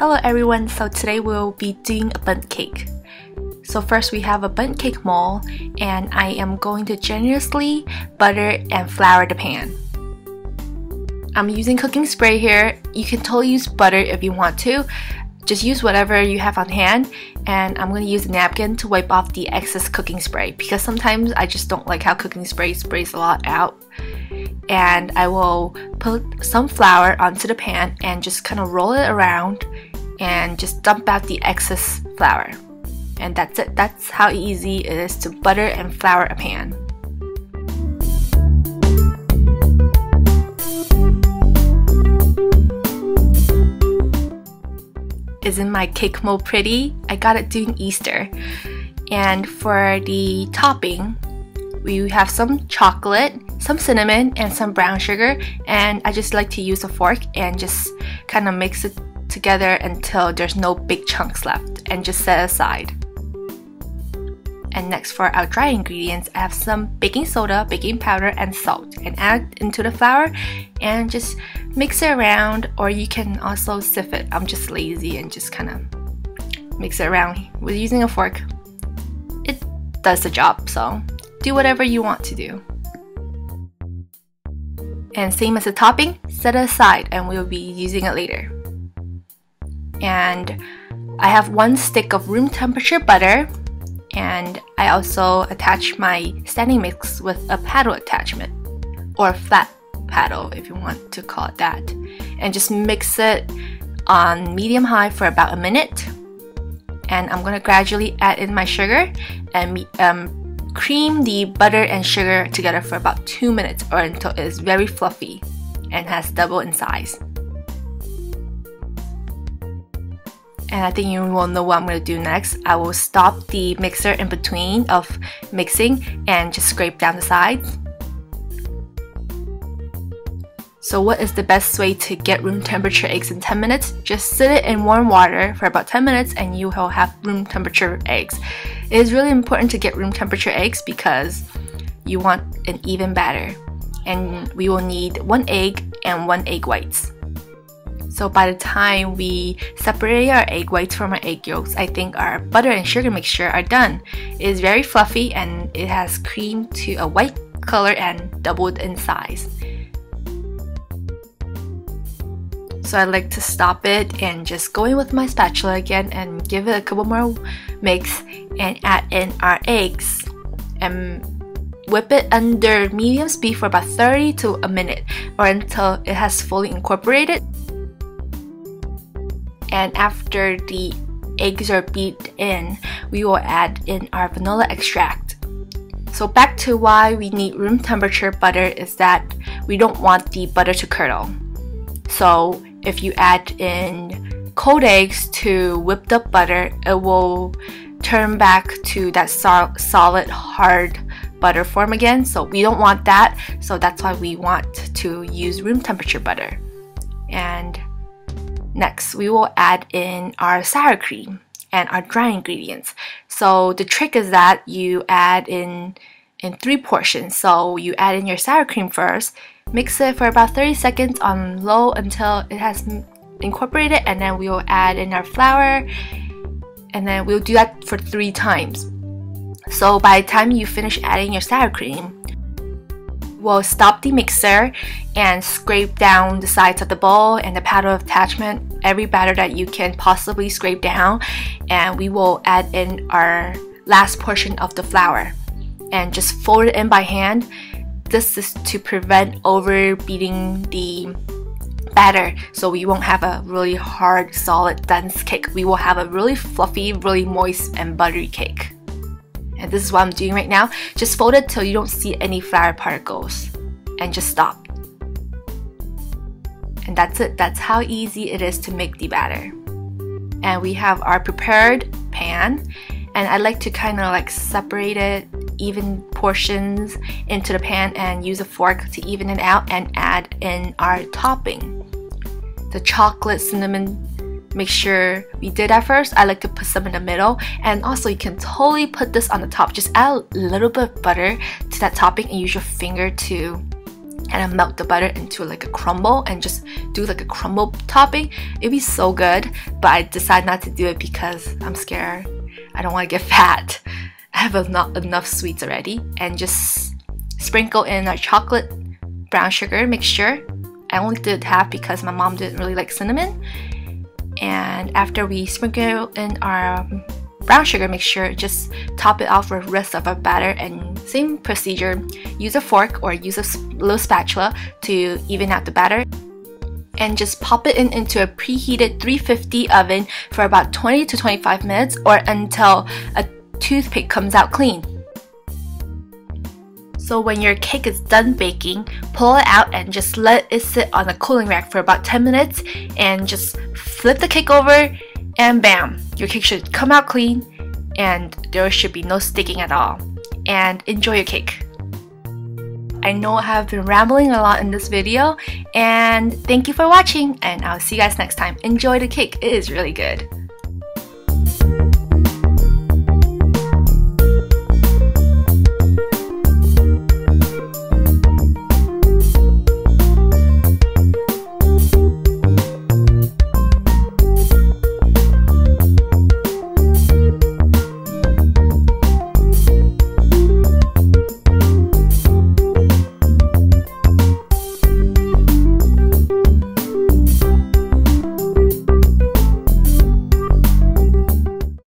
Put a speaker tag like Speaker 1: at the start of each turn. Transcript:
Speaker 1: Hello everyone, so today we'll be doing a bundt cake. So first we have a bundt cake mold and I am going to generously butter and flour the pan. I'm using cooking spray here. You can totally use butter if you want to. Just use whatever you have on hand, and I'm going to use a napkin to wipe off the excess cooking spray because sometimes I just don't like how cooking spray sprays a lot out. And I will put some flour onto the pan and just kind of roll it around and just dump out the excess flour. And that's it. That's how easy it is to butter and flour a pan. Isn't my cake mold pretty? I got it during Easter. And for the topping, we have some chocolate, some cinnamon, and some brown sugar. And I just like to use a fork and just kind of mix it together until there's no big chunks left and just set aside. And next for our dry ingredients, I have some baking soda, baking powder, and salt, and add into the flour and just mix it around, or you can also sieve it. I'm just lazy and just kind of mix it around with using a fork. It does the job, so do whatever you want to do. And same as the topping, set it aside and we'll be using it later. And I have 1 stick of room temperature butter, and I also attach my standing mix with a paddle attachment, or a flat paddle if you want to call it that, and just mix it on medium-high for about a minute. And I'm going to gradually add in my sugar and cream the butter and sugar together for about 2 minutes, or until it is very fluffy and has doubled in size. And I think you will know what I'm going to do next. I will stop the mixer in between of mixing and just scrape down the sides. So what is the best way to get room temperature eggs in 10 minutes? Just sit it in warm water for about 10 minutes and you will have room temperature eggs. It is really important to get room temperature eggs because you want an even batter. And we will need 1 egg and 1 egg whites. So by the time we separate our egg whites from our egg yolks, I think our butter and sugar mixture are done. It is very fluffy and it has creamed to a white color and doubled in size. So I like to stop it and just go in with my spatula again and give it a couple more mix and add in our eggs and whip it under medium speed for about 30 to a minute, or until it has fully incorporated. And after the eggs are beat in, we will add in our vanilla extract. So back to why we need room temperature butter is that we don't want the butter to curdle. So if you add in cold eggs to whipped up butter, it will turn back to that solid, hard butter form again. So we don't want that. So that's why we want to use room temperature butter. And next, we will add in our sour cream and our dry ingredients. So the trick is that you add in 3 portions. So you add in your sour cream first, mix it for about 30 seconds on low until it has incorporated, and then we will add in our flour, and then we'll do that for 3 times. So by the time you finish adding your sour cream, we'll stop the mixer and scrape down the sides of the bowl and the paddle attachment, every batter that you can possibly scrape down, and we will add in our last portion of the flour and just fold it in by hand. This is to prevent over beating the batter, so we won't have a really hard, solid, dense cake. We will have a really fluffy, really moist and buttery cake. And this is what I'm doing right now. Just fold it till you don't see any flour particles and just stop. And that's it. That's how easy it is to make the batter. And we have our prepared pan, and I like to kind of like separate it, even portions into the pan, and use a fork to even it out and add in our topping. The chocolate cinnamon make sure we did that first. I like to put some in the middle, and also you can totally put this on the top. Just add a little bit of butter to that topping and use your finger to and I melt the butter into like a crumble and just do like a crumble topping. It'd be so good, but I decided not to do it because I'm scared. I don't want to get fat. I have not enough sweets already. And just sprinkle in our chocolate brown sugar mixture. I only did half because my mom didn't really like cinnamon. And after we sprinkle in our brown sugar mixture, just top it off with the rest of our batter, and same procedure, use a fork or use a little spatula to even out the batter, and just pop it into a preheated 350 oven for about 20 to 25 minutes or until a toothpick comes out clean. So when your cake is done baking, pull it out and just let it sit on a cooling rack for about 10 minutes and just flip the cake over and bam! Your cake should come out clean and there should be no sticking at all. And enjoy your cake. I know I have been rambling a lot in this video, and thank you for watching, and I'll see you guys next time. Enjoy the cake, it is really good.